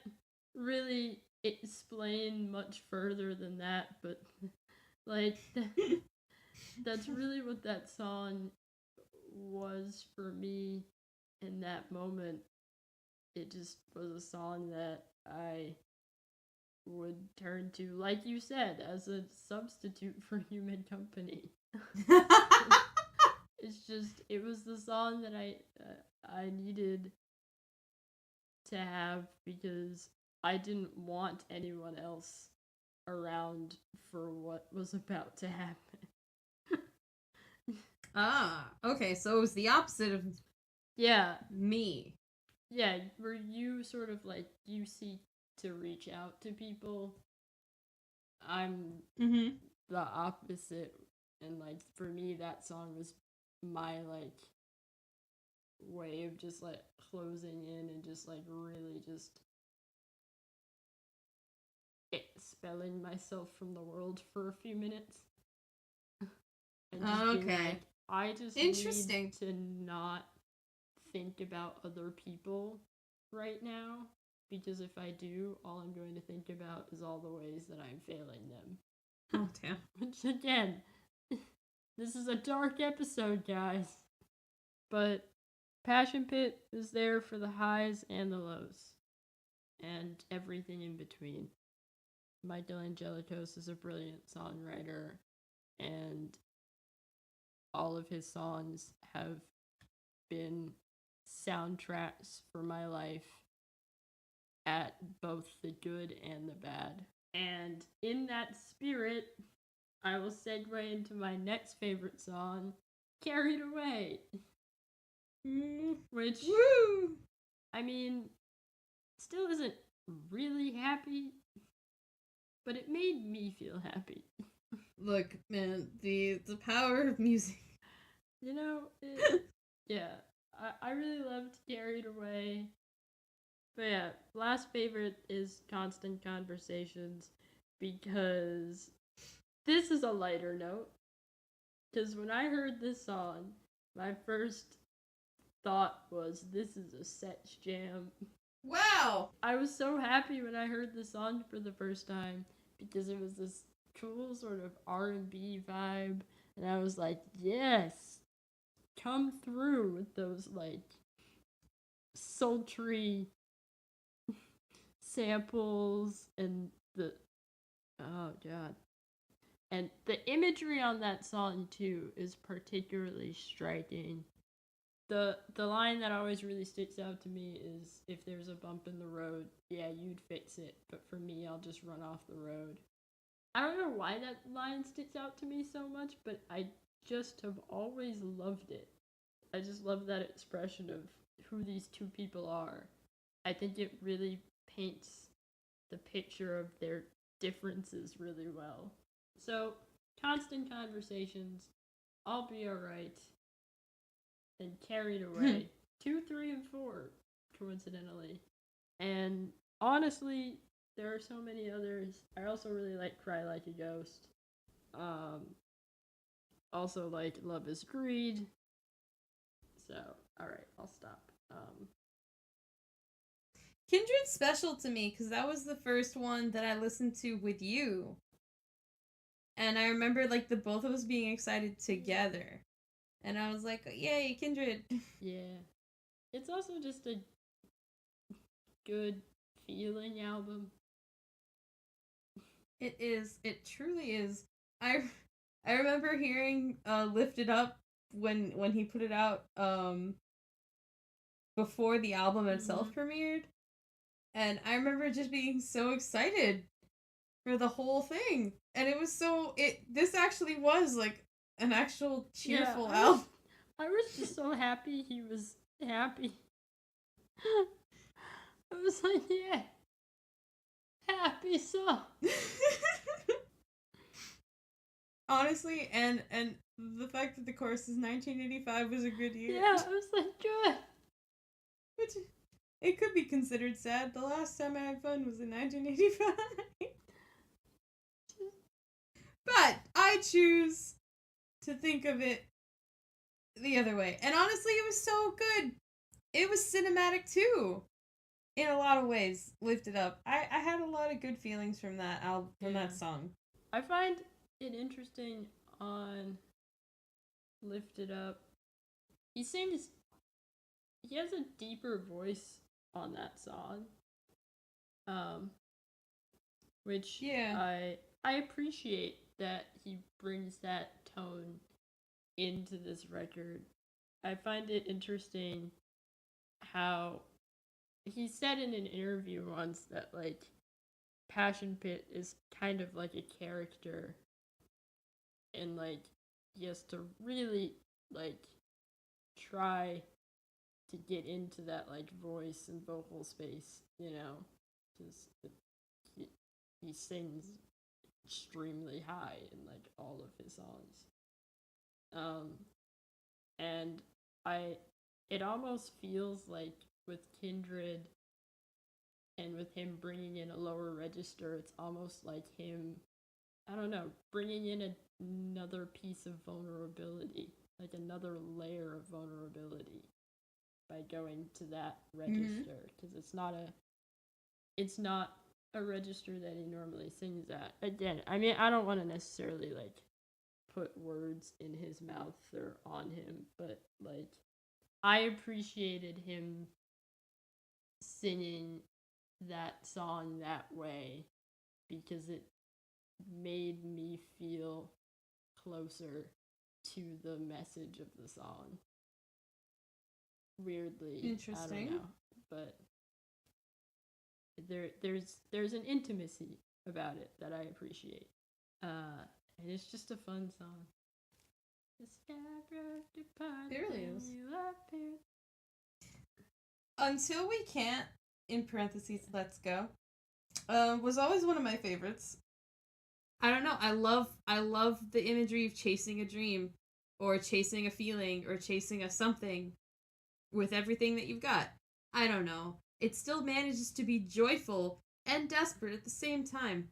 really explain much further than that, but like that's really what that song was for me in that moment. It just was a song that I would turn to, like you said, as a substitute for human company. It's just, it was the song that I needed to have because I didn't want anyone else around for what was about to happen. Okay, so it was the opposite of Yeah, me. yeah, where you sort of like, you seek to reach out to people. I'm Mm-hmm. the opposite, and like for me that song was my like way of just like closing in and just like really just expelling myself from the world for a few minutes. And just being Okay. like, I just Interesting. need to not think about other people right now, because if I do, all I'm going to think about is all the ways that I'm failing them. Oh, damn. Which again, this is a dark episode, guys. But Passion Pit is there for the highs and the lows, and everything in between. Michael Angelakos is a brilliant songwriter, and all of his songs have been soundtracks for my life at both the good and the bad. And in that spirit, I will segue into my next favorite song, Carried Away. Which, Woo! I mean, still isn't really happy, but it made me feel happy. Look, man, the power of music. You know, yeah, I really loved Carried Away. But yeah, last favorite is Constant Conversations, because this is a lighter note. Because when I heard this song, my first thought was, this is a Setch jam. Wow! I was so happy when I heard this song for the first time, because it was this cool sort of R&B vibe, and I was like, yes, come through with those like sultry samples and the, oh god, and the imagery on that song too is particularly striking. The line that always really sticks out to me is, if there's a bump in the road, yeah, you'd fix it, but for me, I'll just run off the road. I don't know why that line sticks out to me so much, but I just have always loved it. I just love that expression of who these two people are. I think it really paints the picture of their differences really well. So, Constant Conversations, I'll Be Alright, and Carried Away. 2, 3, and 4, coincidentally. And honestly, there are so many others. I also really like Cry Like a Ghost. Also like Love Is Greed. So, alright, I'll stop. Kindred's special to me because that was the first one that I listened to with you. And I remember like the both of us being excited together. And I was like, yay, Kindred. Yeah. It's also just a good feeling album. It is. It truly is. I remember hearing Lift It Up when he put it out before the album itself premiered. And I remember just being so excited for the whole thing. And it was so this actually was like an actual cheerful album. I was just so happy he was happy. I was like, yeah, happy song. Honestly, and the fact that the chorus is 1985 was a good year. Yeah, I was like, good. Which, it could be considered sad. The last time I had fun was in 1985. But I choose to think of it the other way. And honestly, it was so good. It was cinematic too. in a lot of ways, lifted up. I had a lot of good feelings from that album, from Yeah. that song. I find it interesting on Lift It Up. He has a deeper voice on that song. Which Yeah. I appreciate that he brings that tone into this record. I find it interesting how he said in an interview once that like Passion Pit is kind of like a character, and like he has to really like try to get into that like voice and vocal space, because he sings extremely high in like all of his songs. And it almost feels like with Kindred and with him bringing in a lower register, it's almost like him, I don't know, bringing in another piece of vulnerability, like another layer of vulnerability by going to that register, because it's not a register that he normally sings at. Again, I mean, I don't want to necessarily like put words in his mouth or on him, but like I appreciated him singing that song that way because it made me feel closer to the message of the song. Weirdly, Interesting. I don't know, but there's an intimacy about it that I appreciate, and it's just a fun song. It really is. Until We Can't, in parentheses, Let's Go, was always one of my favorites. I don't know. I love the imagery of chasing a dream, or chasing a feeling, or chasing a something with everything that you've got. I don't know. It still manages to be joyful and desperate at the same time.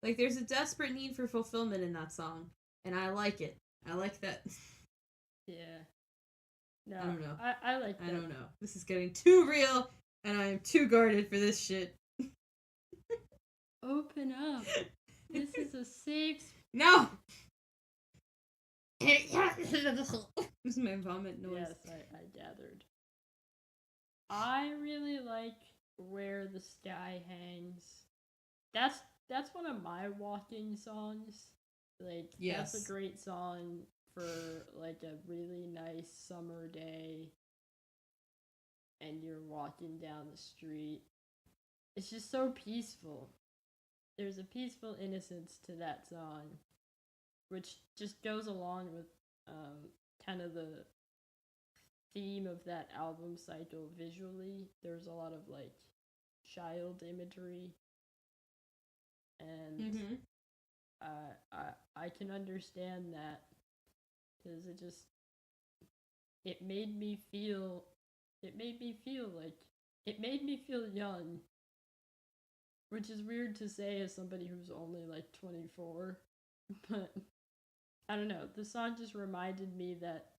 Like, there's a desperate need for fulfillment in that song, and I like it. I like that. Yeah. No, I don't know. I like that. I don't know. This is getting too real, and I am too guarded for this shit. Open up. This is a safe. No! This is my vomit noise. Yes, I gathered. I really like Where the Sky Hangs. That's one of my walking songs. Like, Yes. That's a great song for like a really nice summer day and you're walking down the street. It's just so peaceful. There's a peaceful innocence to that song, which just goes along with kind of the theme of that album cycle visually. There's a lot of like child imagery, and I can understand that because it made me feel young, which is weird to say as somebody who's only like 24, but I don't know. The song just reminded me that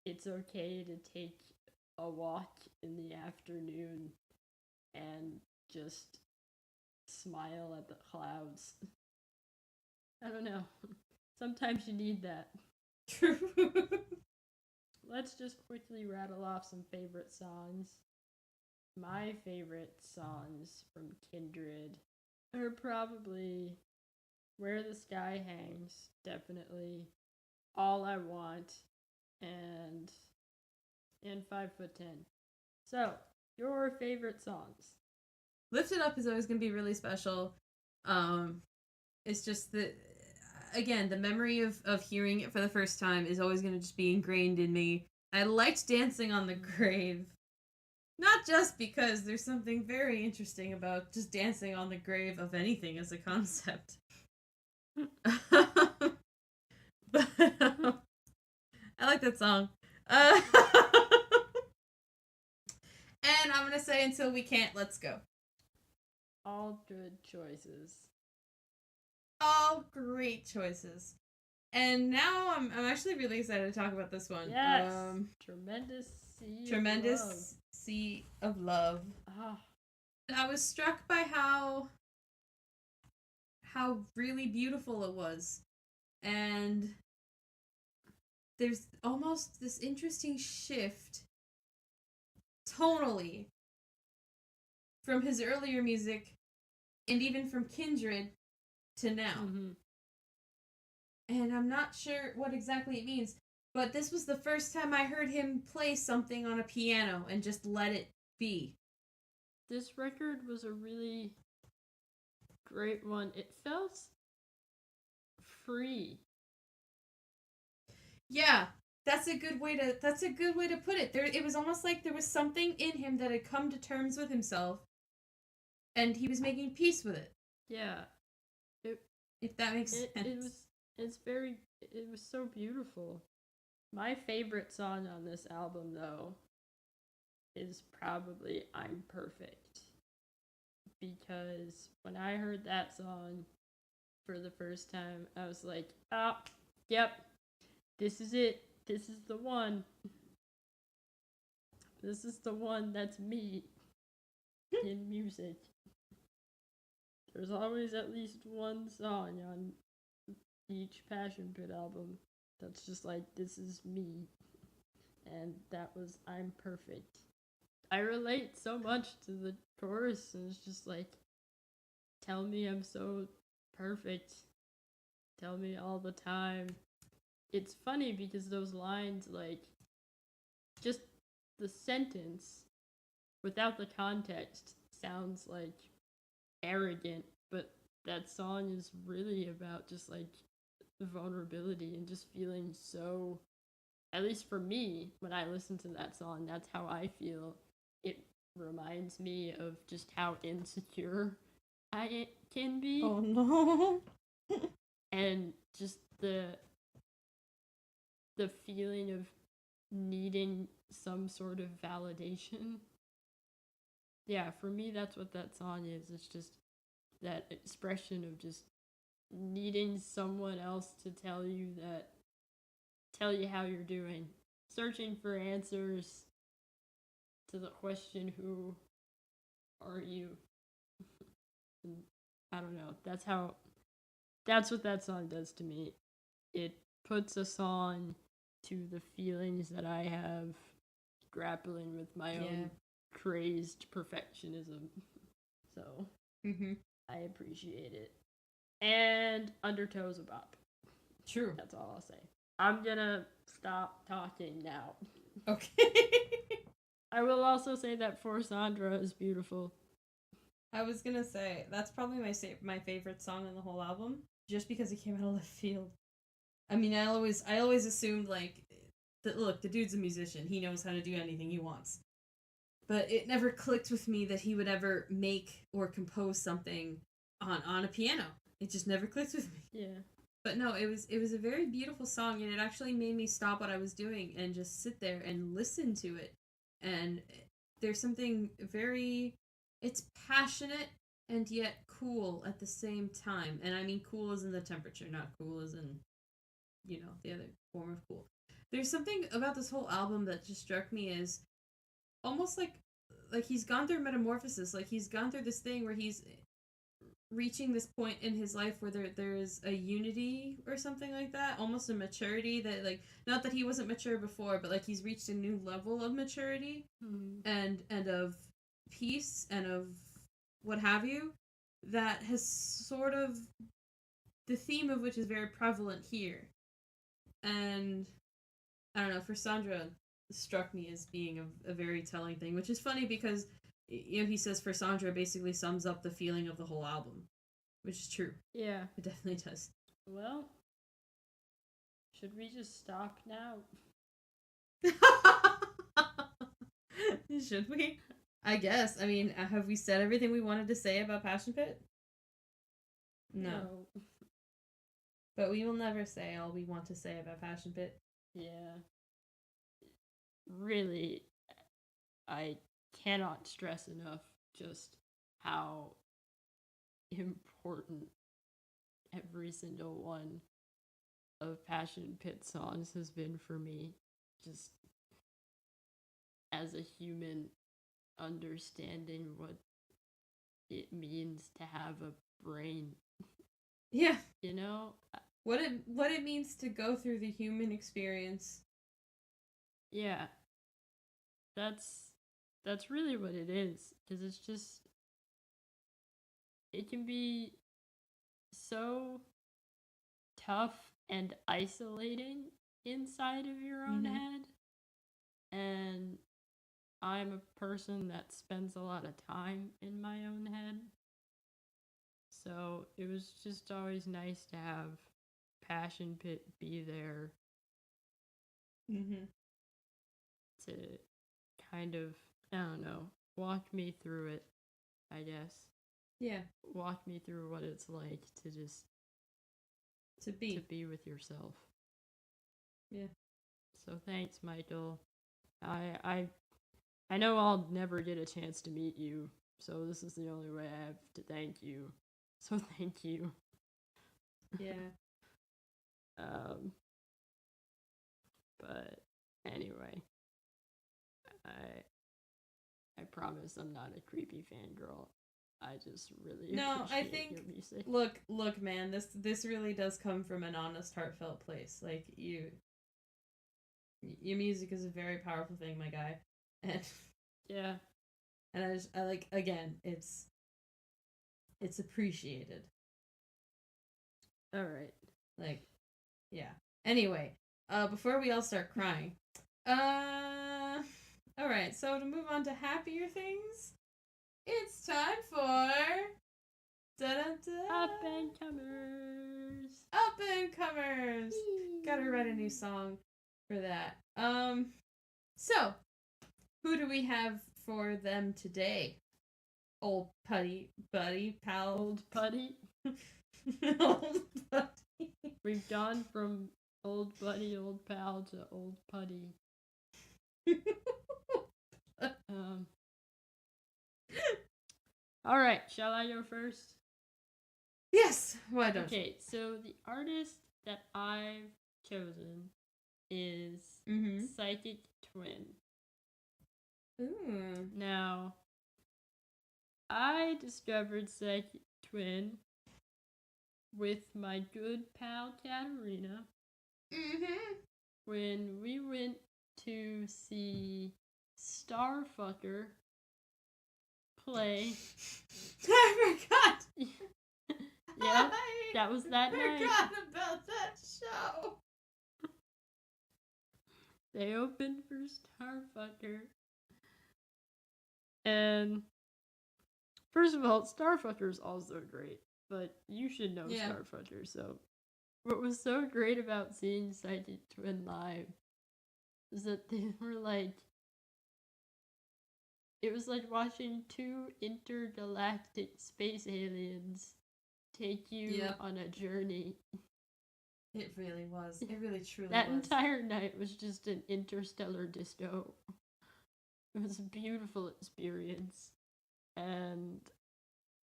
it's okay to take a walk in the afternoon and just smile at the clouds. I don't know. Sometimes you need that. True. Let's just quickly rattle off some favorite songs. My favorite songs from Kindred are probably Where the Sky Hangs, definitely, All I Want, and 5'10". So, your favorite songs? Lift It Up is always going to be really special. It's just that, again, the memory of hearing it for the first time is always going to just be ingrained in me. I liked Dancing on the Grave. Not just because there's something very interesting about just dancing on the grave of anything as a concept. But I like that song. And I'm going to say Until We Can't, Let's Go. All good choices. All great choices. And now I'm actually really excited to talk about this one. Yes. Tremendous Sea Tremendous of Love. Sea of Love. Ah, I was struck by how really beautiful it was. And there's almost this interesting shift tonally from his earlier music and even from Kindred to now. Mm-hmm. And I'm not sure what exactly it means, but this was the first time I heard him play something on a piano and just let it be. This record was a really great one. It felt free. Yeah, that's a good way to put it. It was almost like there was something in him that had come to terms with himself and he was making peace with it. Yeah. If that makes sense. It was so beautiful. My favorite song on this album though is probably I'm Perfect. Because when I heard that song for the first time, I was like, oh, yep, this is it. This is the one. This is the one that's me in music. There's always at least one song on each Passion Pit album that's just like, this is me. And that was I'm Perfect. I relate so much to the chorus, and it's just like, tell me I'm so perfect. Tell me all the time. It's funny because those lines, like, just the sentence without the context sounds like arrogant, but that song is really about just like vulnerability and just feeling so, at least for me, when I listen to that song, that's how I feel. It reminds me of just how insecure I can be. Oh no. And just the feeling of needing some sort of validation. Yeah, for me that's what that song is. It's just that expression of just needing someone else to tell you how you're doing. Searching for answers to the question, who are you? I don't know. That's what that song does to me. It puts us on to the feelings that I have grappling with my own crazed perfectionism. So, I appreciate it. And Undertow's a bop. True. That's all I'll say. I'm gonna stop talking now. Okay. I will also say that For Sandra is beautiful. I was gonna say that's probably my favorite song on the whole album, just because it came out of left field. I mean, I always assumed like that. Look, the dude's a musician; he knows how to do anything he wants. But it never clicked with me that he would ever make or compose something on a piano. It just never clicked with me. Yeah. But no, it was a very beautiful song, and it actually made me stop what I was doing and just sit there and listen to it. And there's something very, it's passionate and yet cool at the same time. And I mean cool as in the temperature, not cool as in, the other form of cool. There's something about this whole album that just struck me as almost like he's gone through metamorphosis. Like he's gone through this thing where he's reaching this point in his life where there is a unity or something like that, almost a maturity that, like, not that he wasn't mature before, but like he's reached a new level of maturity and of peace and of what have you, that has sort of, the theme of which is very prevalent here. And I don't know, for Sandra, struck me as being a very telling thing, which is funny because he says For Sandra basically sums up the feeling of the whole album, which is true. Yeah. It definitely does. Well, should we just stop now? Should we? I guess. I mean, have we said everything we wanted to say about Passion Pit? No. But we will never say all we want to say about Passion Pit. Yeah. Really, I cannot stress enough just how important every single one of Passion Pit songs has been for me. Just as a human, understanding what it means to have a brain, Yeah. you know? What it means to go through the human experience. Yeah. That's really what it is, because it's just, it can be so tough and isolating inside of your own Mhm. head. And I'm a person that spends a lot of time in my own head. So it was just always nice to have Passion Pit be there Mhm. to kind of, I don't know, walk me through it, I guess. Yeah. Walk me through what it's like to just To be. with yourself. Yeah. So thanks, Michael. I know I'll never get a chance to meet you, so this is the only way I have to thank you. So thank you. Yeah. Um, but anyway, I promise I'm not a creepy fangirl. I just really No, I appreciate think your music. look, man, this really does come from an honest, heartfelt place. Like your music is a very powerful thing, my guy. And Yeah. and I like, again, it's appreciated. All right. Like, yeah. Anyway, before we all start crying, all right. So to move on to happier things, it's time for Up and comers. Up and Comers. Gotta write a new song for that. So who do we have for them today? Old putty, buddy, pal, Old putty. old putty. We've gone from old buddy, old pal to old putty. Um. All right. Shall I go first? Yes. Why don't Okay. So the artist that I've chosen is you? Mm-hmm. Psychic Twin. Ooh. Now, I discovered Psychic Twin with my good pal Katarina Mm-hmm. when we went to see Starfucker play. I forgot. Yeah, that was that I night. forgot about that show. They opened for Starfucker. And first of all, Starfucker is also great, but you should know Yeah. Starfucker. So, what was so great about seeing Psychic Twin live is that they were like, it was like watching two intergalactic space aliens take you Yep. on a journey. It really was. It really truly That was. entire night was just an interstellar disco. It was a beautiful experience. And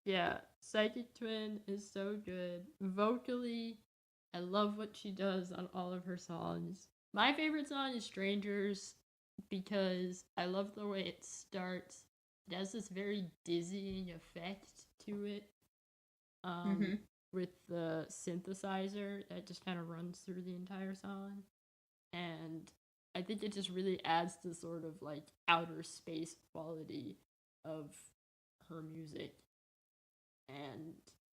yeah, Psychic Twin is so good. Vocally, I love what she does on all of her songs. My favorite song is Strangers because I love the way it starts. It has this very dizzying effect to it. Mm-hmm. With the synthesizer that just kind of runs through the entire song. And I think it just really adds to sort of like outer space quality of her music. And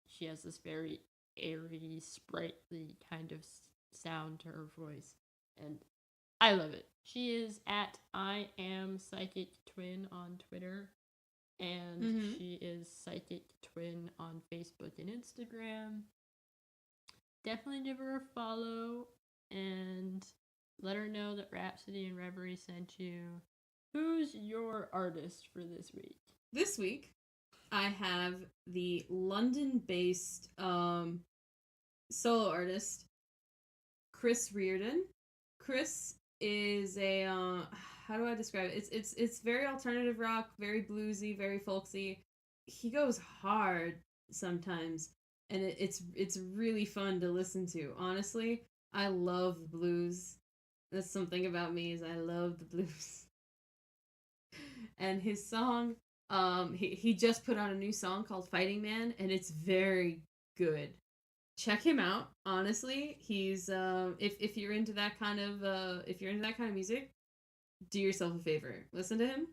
she has this very airy, sprightly kind of sound to her voice. And I love it. She is at I Am Psychic Twin on Twitter. And she is Psychic Twin on Facebook and Instagram. Definitely give her a follow and let her know that Rhapsody In Reverie sent you. Who's your artist for this week? This week, I have the London-based solo artist Chris Reardon. Chris is a how do I describe it? It's very alternative rock, very bluesy, very folksy. He goes hard sometimes, and it's really fun to listen to. Honestly, I love blues. That's something about me, is I love the blues. And his song He just put out a new song called Fighting Man, and it's very good. Check him out. Honestly, he's if you're into that kind of music, do yourself a favor. Listen to him.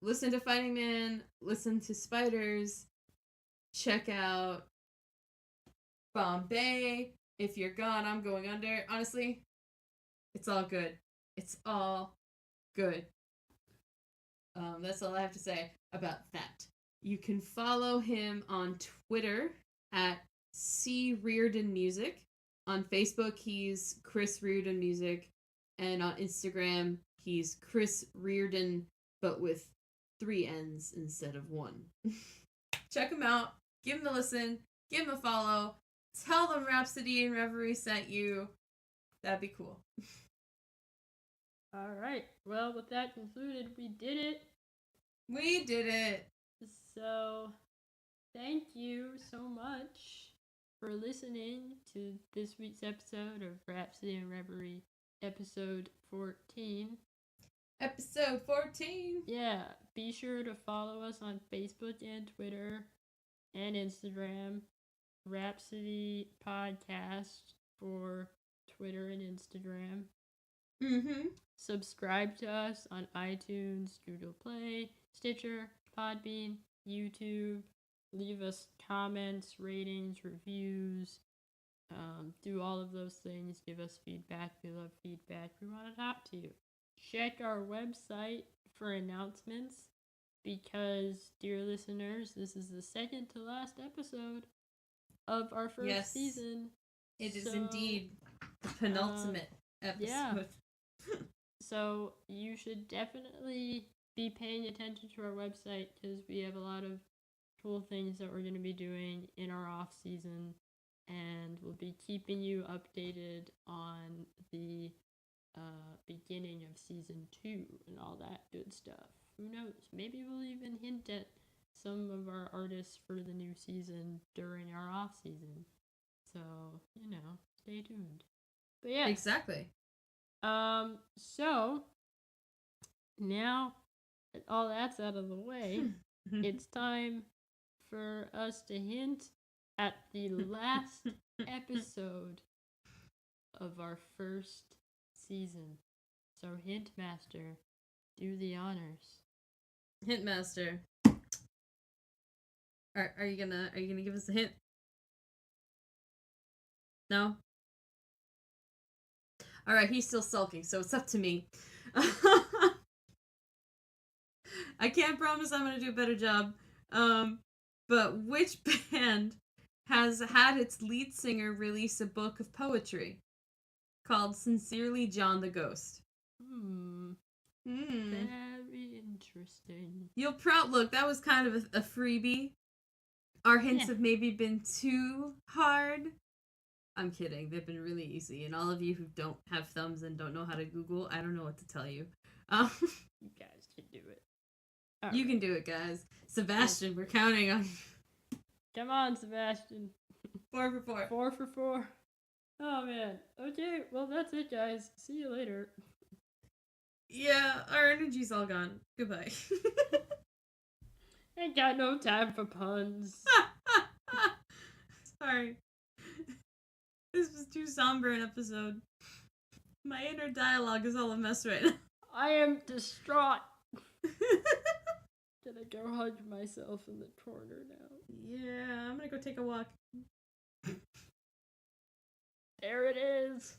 Listen to Fighting Man. Listen to Spiders. Check out Bombay. If You're Gone, I'm Going Under. Honestly, it's all good. It's all good. That's all I have to say about that. You can follow him on Twitter at C Reardon Music. On Facebook, he's Chris Reardon Music. And on Instagram, he's Chris Reardon, but with 3 N's instead of 1. Check him out. Give him a listen. Give him a follow. Tell them Rhapsody In Reverie sent you. That'd be cool. Alright, well, with that concluded, we did it. We did it. So, thank you so much for listening to this week's episode of Rhapsody In Reverie, episode 14. Episode 14. Yeah, be sure to follow us on Facebook and Twitter and Instagram. Rhapsody Podcast for Twitter and Instagram. Subscribe to us on iTunes, Google Play, Stitcher, Podbean, YouTube. Leave us comments, ratings, reviews. Do all of those things. Give us feedback. We love feedback. We want to talk to you. Check our website for announcements because, dear listeners, this is the second to last episode of our first season. It is indeed the penultimate episode. Yeah. So you should definitely be paying attention to our website because we have a lot of cool things that we're going to be doing in our off season, and we'll be keeping you updated on the beginning of season 2 and all that good stuff. Who knows? Maybe we'll even hint at some of our artists for the new season during our off season. So, stay tuned. But yeah. Exactly. So now that all that's out of the way, it's time for us to hint at the last episode of our first season. So, Hint Master, do the honors. Hint Master. Are you gonna give us a hint? No? Alright, he's still sulking, so it's up to me. I can't promise I'm gonna do a better job. But which band has had its lead singer release a book of poetry called Sincerely John the Ghost? Very interesting. You'll look, that was kind of a freebie. Our hints have maybe been too hard. I'm kidding. They've been really easy. And all of you who don't have thumbs and don't know how to Google, I don't know what to tell you. You guys can do it. You can do it, guys. Sebastian, we're counting on you. Come on, Sebastian. 4 for 4. 4 for 4. Oh, man. Okay, well, that's it, guys. See you later. Yeah, our energy's all gone. Goodbye. Ain't got no time for puns. Sorry. This was too somber an episode. My inner dialogue is all a mess right now. I am distraught. Gonna go hug myself in the corner now. Yeah, I'm gonna go take a walk. There it is.